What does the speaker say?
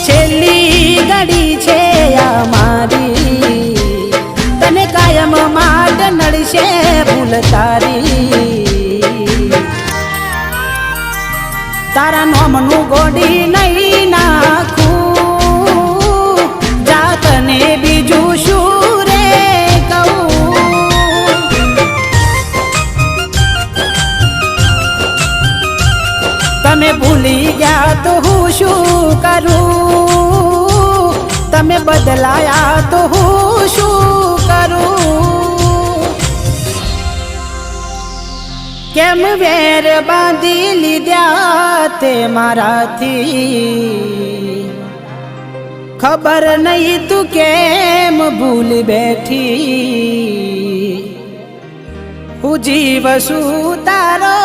છેલ્લી ઘડી છે આ મારી, તને કાયમ માટે નડશે ભૂલ તારી. તારા નોમનું ગોડી નહીં નાખું, જાતને બીજું શું રે કહું. તમે ભૂલી ગયા તો હું શું કરું, તમે બદલાયા તો હું શું કરું. કેમ વેર બાંધી લીધા તે મારાથી, ખબર નહીં તું કેમ ભૂલ બેઠી. હું જીવ શું તારો